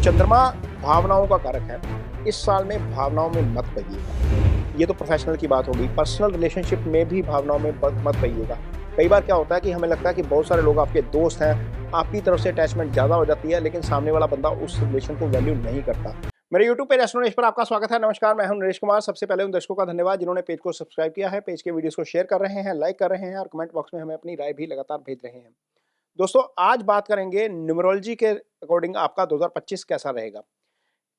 चंद्रमा भावनाओं का कारक है। इस साल में भावनाओं में मत पइएगा। ये तो प्रोफेशनल की बात होगी। पर्सनल रिलेशनशिप में भी भावनाओं में मत पइएगा। कई बार क्या होता है कि हमें लगता है कि बहुत सारे लोग आपके दोस्त हैं, आपकी तरफ से अटैचमेंट ज़्यादा हो जाती है, लेकिन सामने वाला बंदा उस रिलेशन को वैल्यू नहीं करता। मेरे यूट्यूब पे रेस्टोरेंट नरेश पर आपका स्वागत है। नमस्कार, मैं हूं नरेश कुमार। सबसे पहले उन दर्शकों का धन्यवाद जिन्होंने पेज को सब्सक्राइब किया है, पेज के वीडियोस को शेयर कर रहे हैं, लाइक कर रहे हैं और कमेंट बॉक्स में हमें अपनी राय भी लगातार भेज रहे हैं। दोस्तों, आज बात करेंगे न्यूमरोलॉजी के अकॉर्डिंग आपका 2025 कैसा रहेगा।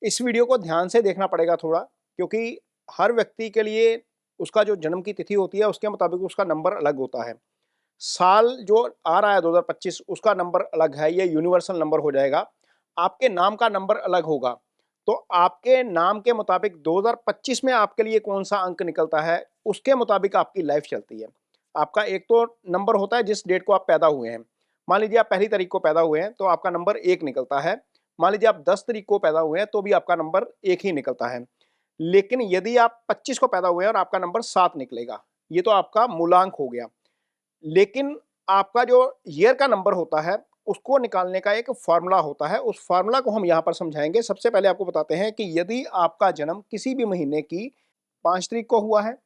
इस वीडियो को ध्यान से देखना पड़ेगा थोड़ा, क्योंकि हर व्यक्ति के लिए उसका जो जन्म की तिथि होती है उसके मुताबिक उसका नंबर अलग होता है। साल जो आ रहा है 2025 उसका नंबर अलग है, ये यूनिवर्सल नंबर हो जाएगा। आपके नाम का नंबर अलग होगा, तो आपके नाम के मुताबिक 2025 में आपके लिए कौन सा अंक निकलता है उसके मुताबिक आपकी लाइफ चलती है। आपका एक तो नंबर होता है जिस डेट को आप पैदा हुए हैं। मान लीजिए आप पहली तारीख को पैदा हुए हैं तो आपका नंबर 1 निकलता है। मान लीजिए आप 10 तारीख को पैदा हुए हैं तो भी आपका नंबर 1 ही निकलता है। लेकिन यदि आप 25 को पैदा हुए हैं और आपका नंबर 7 निकलेगा, ये तो आपका मूलांक हो गया। लेकिन आपका जो ईयर का नंबर होता है उसको निकालने का एक फॉर्मूला होता है। उस फॉर्मूला को हम यहाँ पर समझाएंगे। सबसे पहले आपको बताते हैं कि यदि आपका जन्म किसी भी महीने की 5 तारीख को हुआ है,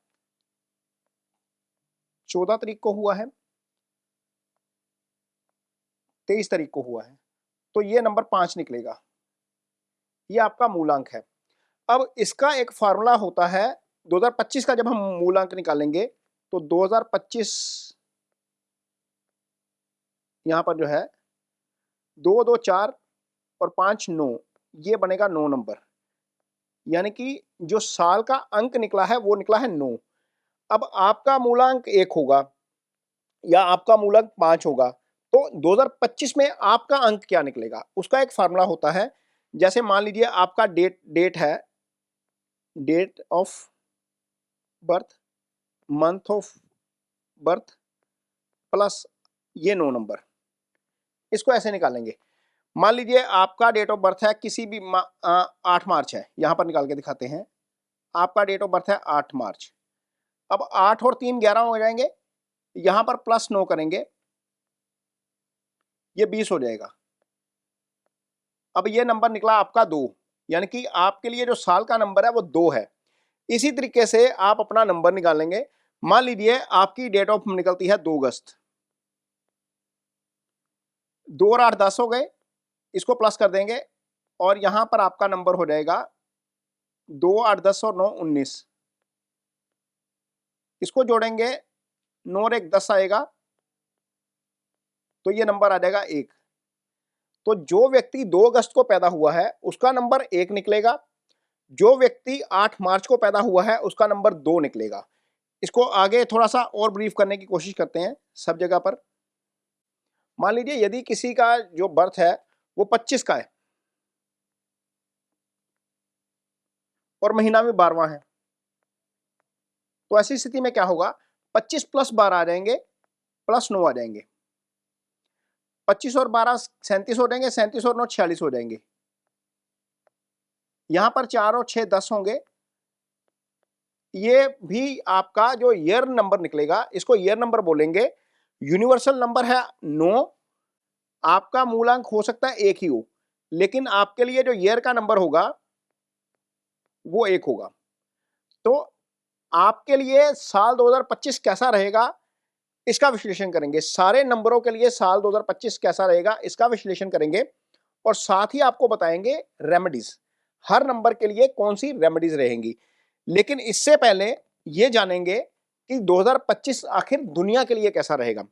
14 तारीख को हुआ है, 23 तारीख को हुआ है, तो ये नंबर 5 निकलेगा। ये आपका मूलांक है। अब इसका एक फार्मूला होता है 2025 का। जब हम मूलांक निकालेंगे तो 2025 यहां पर जो है 2 2 4 और 5 9, ये बनेगा 9 नंबर। यानी कि जो साल का अंक निकला है वो निकला है 9। अब आपका मूलांक 1 होगा या आपका मूलांक 5 होगा, तो 2025 में आपका अंक क्या निकलेगा उसका एक फार्मूला होता है। जैसे मान लीजिए आपका डेट है, date of birth, month of birth plus ये 9 नंबर। इसको ऐसे निकालेंगे। मान लीजिए आपका डेट ऑफ बर्थ है किसी भी 8 मार्च है, यहां पर निकाल के दिखाते हैं। आपका डेट ऑफ बर्थ है 8 मार्च। अब 8 और 3 11 हो जाएंगे, यहां पर प्लस 9 करेंगे, ये 20 हो जाएगा। अब ये नंबर निकला आपका 2, यानी कि आपके लिए जो साल का नंबर है वो 2 है। इसी तरीके से आप अपना नंबर निकालेंगे। मान लीजिए आपकी डेट ऑफ निकलती है 2 अगस्त। 2 और 8 10 हो गए, इसको प्लस कर देंगे और यहां पर आपका नंबर हो जाएगा 2 8 10 और 9 19। इसको जोड़ेंगे, 9 और 1 10 आएगा, तो ये नंबर आ जाएगा 1। तो जो व्यक्ति 2 अगस्त को पैदा हुआ है उसका नंबर 1 निकलेगा। जो व्यक्ति 8 मार्च को पैदा हुआ है उसका नंबर 2 निकलेगा। इसको आगे थोड़ा सा और ब्रीफ करने की कोशिश करते हैं सब जगह पर। मान लीजिए यदि किसी का जो बर्थ है वो 25 का है और महीना में 12वां है, तो ऐसी स्थिति में क्या होगा, 25 प्लस 12 आ जाएंगे, प्लस 9 आ जाएंगे। 25 और 12 37 हो जाएंगे, 37 और 9 46 हो जाएंगे। यहां पर 4 और 6 10 होंगे। ये भी आपका जो ईयर नंबर निकलेगा इसको ईयर नंबर बोलेंगे। यूनिवर्सल नंबर है 9। आपका मूलांक हो सकता है 1 ही हो, लेकिन आपके लिए जो ईयर का नंबर होगा वो 1 होगा। तो आपके लिए साल 2025 कैसा रहेगा इसका विश्लेषण करेंगे। सारे नंबरों के लिए साल 2025 कैसा रहेगा इसका विश्लेषण करेंगे और साथ ही आपको बताएंगे रेमेडीज, हर नंबर के लिए कौन सी रेमेडीज रहेंगी। लेकिन इससे पहले ये जानेंगे कि 2025 आखिर दुनिया के लिए कैसा रहेगा।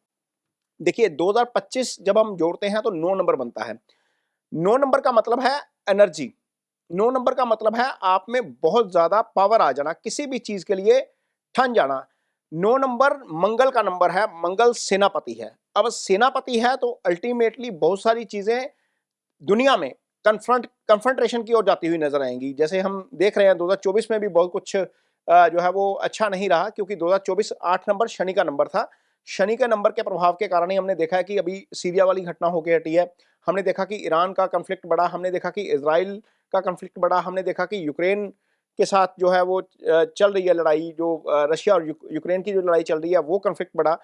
देखिए 2025 जब हम जोड़ते हैं तो 9 नंबर बनता है। 9 नंबर का मतलब है एनर्जी। 9 नंबर का मतलब है आप में बहुत ज्यादा पावर आ जाना, किसी भी चीज के लिए ठन जाना। 9 नंबर मंगल का नंबर है, मंगल सेनापति है। अब सेनापति है तो अल्टीमेटली बहुत सारी चीजें दुनिया में कन्फ्रंटेशन की ओर जाती हुई नजर आएंगी। जैसे हम देख रहे हैं 2024 में भी बहुत कुछ जो है वो अच्छा नहीं रहा, क्योंकि 2024 8 नंबर शनि का नंबर था। शनि के नंबर के प्रभाव के कारण ही हमने देखा है कि अभी सीरिया वाली घटना होकर हटी है। हमने देखा कि ईरान का कंफ्लिक्ट बढ़ा, हमने देखा कि इजराइल का कंफ्लिक्ट बढ़ा, हमने देखा कि यूक्रेन के साथ जो है वो चल रही है लड़ाई, जो रशिया और यूक्रेन की जो लड़ाई चल रही है वो कंफ्लिक्ट बढ़ा।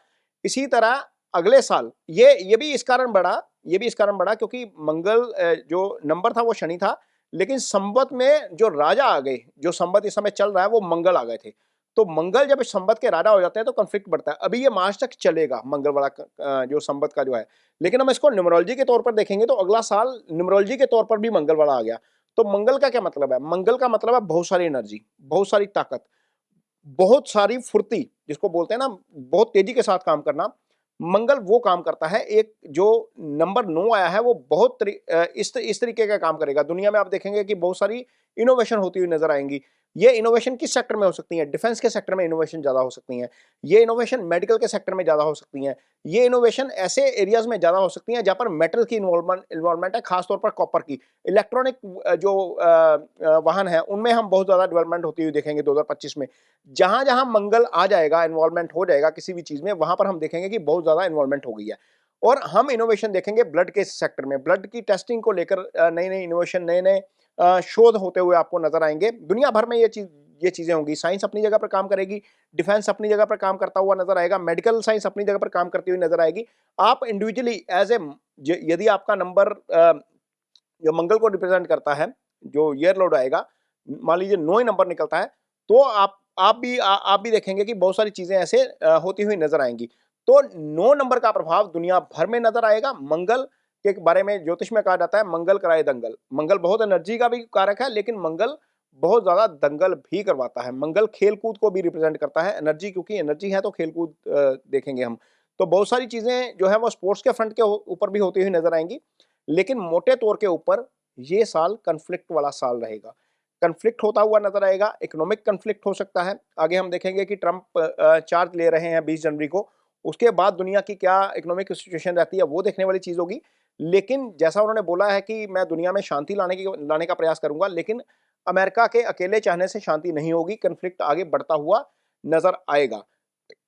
इसी तरह अगले साल ये भी इस कारण बढ़ा ये भी इस कारण बढ़ा क्योंकि मंगल जो नंबर था वो शनि था, लेकिन संवत में जो राजा आ गए, जो संवत इस समय चल रहा है वो मंगल आ गए थे। तो मंगल जब संवत के राजा हो जाते हैं तो कॉन्फ्लिक्ट बढ़ता है। अभी ये मार्च तक चलेगा मंगल वाला जो संवत का जो है। लेकिन हम इसको न्यूमरोलॉजी के तौर पर देखेंगे तो अगला साल न्यूमरोलॉजी के तौर पर भी मंगल वाला आ गया। तो मंगल का क्या मतलब है? मंगल का मतलब है बहुत सारी एनर्जी, बहुत सारी ताकत, बहुत सारी फुर्ती, जिसको बोलते हैं ना बहुत तेजी के साथ काम करना। मंगल वो काम करता है, एक जो नंबर 9 आया है वो बहुत इस तरीके का काम करेगा। दुनिया में आप देखेंगे कि बहुत सारी इनोवेशन होती हुई नजर आएंगी। ये इनोवेशन किस सेक्टर में हो सकती है? डिफेंस के सेक्टर में इनोवेशन ज्यादा हो सकती है। ये इनोवेशन मेडिकल के सेक्टर में ज्यादा हो सकती है। ये इनोवेशन ऐसे एरियाज में ज्यादा हो सकती है जहां पर मेटल की इन्वॉल्वमेंट है, खासतौर पर कॉपर की। इलेक्ट्रॉनिक जो वाहन है उनमें हम बहुत ज्यादा डेवलपमेंट होती हुई देखेंगे 2025 में। जहां जहां मंगल आ जाएगा, इन्वॉल्वमेंट हो जाएगा किसी भी चीज में, वहां पर हम देखेंगे कि बहुत ज्यादा इन्वॉल्वमेंट हो गई है। और हम इनोवेशन देखेंगे ब्लड के सेक्टर में, ब्लड की टेस्टिंग को लेकर नई नई इनोवेशन, नए नए शोध होते हुए आपको नजर आएंगे। दुनिया भर में ये चीजें होंगी। साइंस अपनी जगह पर काम करेगी, डिफेंस अपनी जगह पर काम करता हुआ नजर आएगा, मेडिकल साइंस अपनी जगह पर काम करती हुई नजर आएगी। आप इंडिविजुअली एज ए, यदि आपका नंबर जो मंगल को रिप्रेजेंट करता है, जो ईयर लोड आएगा, मान लीजिए 9 ही नंबर निकलता है, तो आप भी देखेंगे कि बहुत सारी चीजें ऐसे होती हुई नजर आएंगी। तो 9 नंबर का प्रभाव दुनिया भर में नजर आएगा। मंगल के बारे में ज्योतिष में कहा जाता है मंगल कराए दंगल। मंगल बहुत एनर्जी का भी कारक है, लेकिन मंगल बहुत ज्यादा दंगल भी करवाता है। मंगल खेलकूद को भी रिप्रेजेंट करता है, एनर्जी, क्योंकि एनर्जी है तो खेलकूद देखेंगे हम। तो बहुत सारी चीजें जो है वो स्पोर्ट्स के फ्रंट के ऊपर भी होती हुई नजर आएंगी। लेकिन मोटे तौर के ऊपर ये साल कन्फ्लिक्ट वाला साल रहेगा। कन्फ्लिक्ट होता हुआ नजर आएगा, इकोनॉमिक कन्फ्लिक्ट हो सकता है। आगे हम देखेंगे कि ट्रंप चार्ज ले रहे हैं 20 जनवरी को। उसके बाद दुनिया की क्या इकोनॉमिक सिचुएशन रहती है वो देखने वाली चीज होगी। लेकिन जैसा उन्होंने बोला है कि मैं दुनिया में शांति लाने का प्रयास करूंगा, लेकिन अमेरिका के अकेले चाहने से शांति नहीं होगी, कन्फ्लिक्ट आगे बढ़ता हुआ नजर आएगा।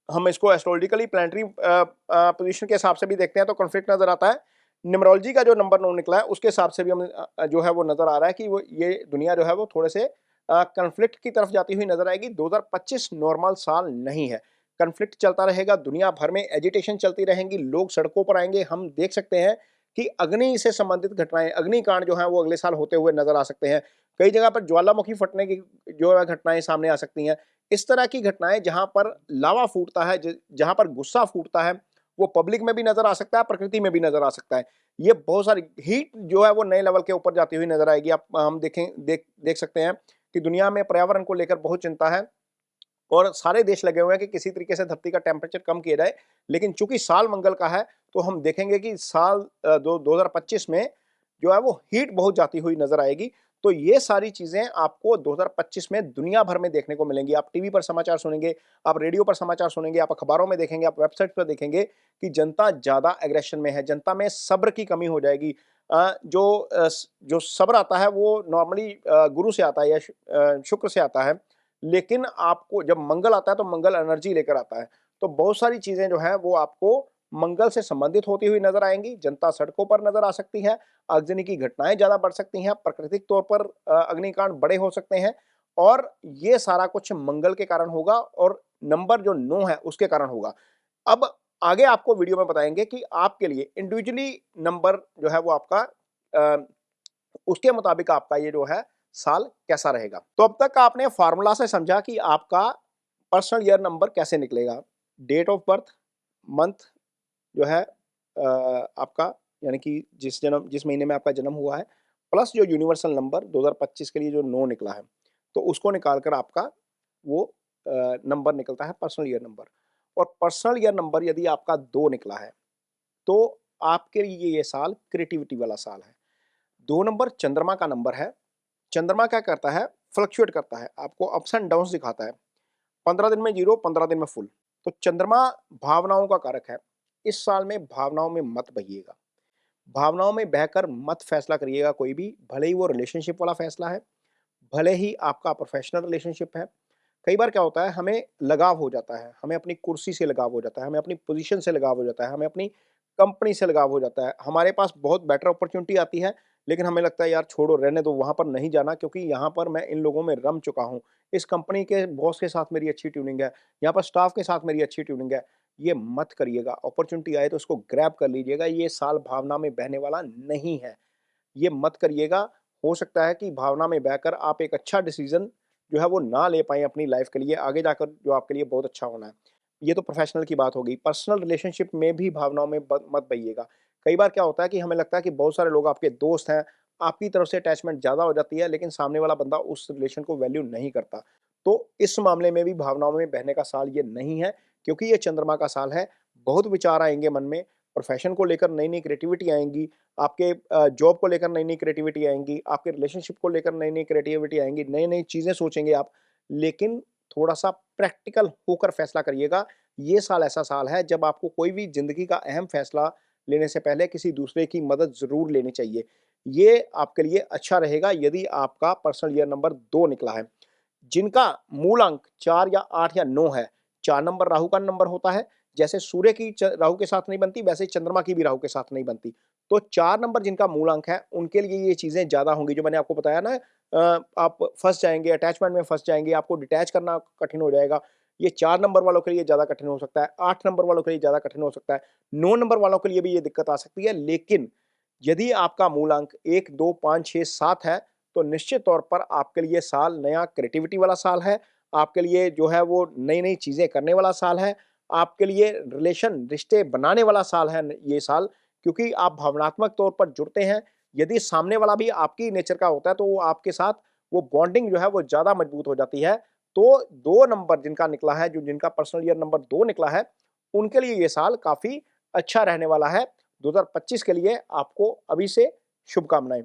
हम इसको एस्ट्रोलॉजिकली प्लानिटरी पोजीशन के हिसाब से भी देखते हैं तो कॉन्फ्लिक्ट नजर आता है। न्यूमरोलॉजी का जो नंबर 9 निकला है उसके हिसाब से भी हम जो है वो नजर आ रहा है कि वो ये दुनिया जो है वो थोड़े से कन्फ्लिक्ट की तरफ जाती हुई नजर आएगी। 2025 नॉर्मल साल नहीं है, कन्फ्लिक्ट चलता रहेगा, दुनिया भर में एजिटेशन चलती रहेंगी, लोग सड़कों पर आएंगे। हम देख सकते हैं कि अग्नि से संबंधित घटनाएं, अग्निकांड जो है वो अगले साल होते हुए नजर आ सकते हैं। कई जगह पर ज्वालामुखी फटने की जो है घटनाएं सामने आ सकती हैं। इस तरह की घटनाएं जहां पर लावा फूटता है, जहां पर गुस्सा फूटता है, वो पब्लिक में भी नजर आ सकता है, प्रकृति में भी नजर आ सकता है। ये बहुत सारी हीट जो है वो नए लेवल के ऊपर जाती हुई नजर आएगी। आप हम देख सकते हैं कि दुनिया में पर्यावरण को लेकर बहुत चिंता है और सारे देश लगे हुए हैं कि किसी तरीके से धरती का टेम्परेचर कम किया जाए। लेकिन चूंकि साल मंगल का है तो हम देखेंगे कि साल 2025 में जो है वो हीट बहुत जाती हुई नजर आएगी। तो ये सारी चीजें आपको 2025 में दुनिया भर में देखने को मिलेंगी। आप टीवी पर समाचार सुनेंगे, आप रेडियो पर समाचार सुनेंगे, आप अखबारों में देखेंगे, आप वेबसाइट पर देखेंगे कि जनता ज्यादा एग्रेशन में है, जनता में सब्र की कमी हो जाएगी। जो सब्र आता है वो नॉर्मली गुरु से आता है या शुक्र से आता है। लेकिन आपको जब मंगल आता है तो मंगल एनर्जी लेकर आता है। तो बहुत सारी चीजें जो है वो आपको मंगल से संबंधित होती हुई नजर आएंगी। जनता सड़कों पर नजर आ सकती है, आगजनी की घटनाएं ज्यादा बढ़ सकती हैं, प्राकृतिक तौर पर अग्निकांड बड़े हो सकते हैं। और ये सारा कुछ मंगल के कारण होगा और नंबर जो 9 है उसके कारण होगा। अब आगे आपको वीडियो में बताएंगे कि आपके लिए इंडिविजुअली नंबर जो है वो आपका अ, उसके मुताबिक आपका ये जो है साल कैसा रहेगा। तो अब तक आपने फार्मूला से समझा कि आपका पर्सनल ईयर नंबर कैसे निकलेगा। डेट ऑफ बर्थ, मंथ जो है आपका, यानी कि जिस महीने में आपका जन्म हुआ है, प्लस जो यूनिवर्सल नंबर 2025 के लिए जो 9 निकला है, तो उसको निकालकर आपका वो नंबर निकलता है पर्सनल ईयर नंबर। और पर्सनल ईयर नंबर यदि आपका 2 निकला है तो आपके लिए ये साल क्रिएटिविटी वाला साल है। 2 नंबर चंद्रमा का नंबर है। चंद्रमा क्या करता है? फ्लक्चुएट करता है, आपको अप्स एंड डाउन्स दिखाता है। 15 दिन में 0, 15 दिन में फुल। तो चंद्रमा भावनाओं का कारक है। इस साल में भावनाओं में मत बहिएगा, भावनाओं में बहकर मत फैसला करिएगा कोई भी, भले ही वो रिलेशनशिप वाला फैसला है, भले ही आपका प्रोफेशनल रिलेशनशिप है। कई बार क्या होता है, हमें लगाव हो जाता है, हमें अपनी कुर्सी से लगाव हो जाता है, हमें अपनी पोजीशन से लगाव हो जाता है, हमें अपनी कंपनी से लगाव हो जाता है। हमारे पास बहुत बेटर अपॉर्चुनिटी आती है, लेकिन हमें लगता है यार छोड़ो, रहने दो, वहाँ पर नहीं जाना, क्योंकि यहाँ पर मैं इन लोगों में रम चुका हूँ। इस कंपनी के बॉस के साथ मेरी अच्छी ट्यूनिंग है, यहाँ पर स्टाफ के साथ मेरी अच्छी ट्यूनिंग है। ये मत करिएगा। अपॉर्च्युनिटी आए तो उसको ग्रैब कर लीजिएगा। ये साल भावना में बहने वाला नहीं है। ये मत करिएगा। हो सकता है कि भावना में बहकर आप एक अच्छा डिसीज़न जो है वो ना ले पाएँ अपनी लाइफ़ के लिए, आगे जाकर जो आपके लिए बहुत अच्छा होना है। ये तो प्रोफ़ेशनल की बात हो गई। पर्सनल रिलेशनशिप में भी भावनाओं में ब मत बहिएगा। कई बार क्या होता है कि हमें लगता है कि बहुत सारे लोग आपके दोस्त हैं, आपकी तरफ से अटैचमेंट ज़्यादा हो जाती है, लेकिन सामने वाला बंदा उस रिलेशन को वैल्यू नहीं करता। तो इस मामले में भी भावनाओं में बहने का साल ये नहीं है, क्योंकि ये चंद्रमा का साल है। बहुत विचार आएँगे मन में, प्रोफ़ेशन को लेकर नई-नई क्रिएटिविटी आएँगी, आपके जॉब को लेकर नई-नई क्रिएटिविटी आएँगी, आपके रिलेशनशिप को लेकर नई-नई क्रिएटिविटी आएँगी, नई-नई चीज़ें सोचेंगे आप, लेकिन थोड़ा-सा प्रैक्टिकल होकर फैसला करिएगा। ये साल ऐसा साल है जब आपको कोई भी ज़िंदगी का अहम फैसला लेने से पहले किसी दूसरे की मदद ज़रूर लेनी चाहिए। ये आपके लिए अच्छा रहेगा यदि आपका पर्सनल ईयर नंबर 2 निकला है। जिनका मूल अंक 4 या 8 या 9 है, 4 नंबर राहु का नंबर होता है, जैसे सूर्य की राहु के साथ नहीं बनती, वैसे ही चंद्रमा की भी राहु के साथ नहीं बनती। तो 4 नंबर जिनका मूल अंक है, उनके लिए ये चीज़ें ज़्यादा होंगी, जो मैंने आपको बताया ना आप फँस जाएँगे, अटैचमेंट में फँस जाएँगे, आपको डिटैच करना कठिन हो जाएगा। ये 4 नंबर वालों के लिए ज़्यादा कठिन हो सकता है, 8 नंबर वालों के लिए ज़्यादा कठिन हो सकता है, 9 नंबर वालों के लिए भी ये दिक्कत आ सकती है, लेकिन यदि आपका मूल अंक 1, 2, 5, 6, 7 है, तो निश्चित तौर पर आपके लिए साल नया क्रिएटिविटी वाला साल है। आपके लिए जो है वो नई-नई चीज़ें करने वाला साल है। आपके लिए रिश्ते बनाने वाला साल है न ये साल, क्योंकि आप भावनात्मक तौर पर जुड़ते हैं। यदि सामने वाला भी आपकी नेचर का होता है, तो वो आपके साथ वो बॉन्डिंग जो है वो ज़्यादा मजबूत हो जाती है। तो 2 नंबर जिनका निकला है, जो जिनका पर्सनल ईयर नंबर 2 निकला है, उनके लिए ये साल काफ़ी अच्छा रहने वाला है। 2025 के लिए आपको अभी से शुभकामनाएँ।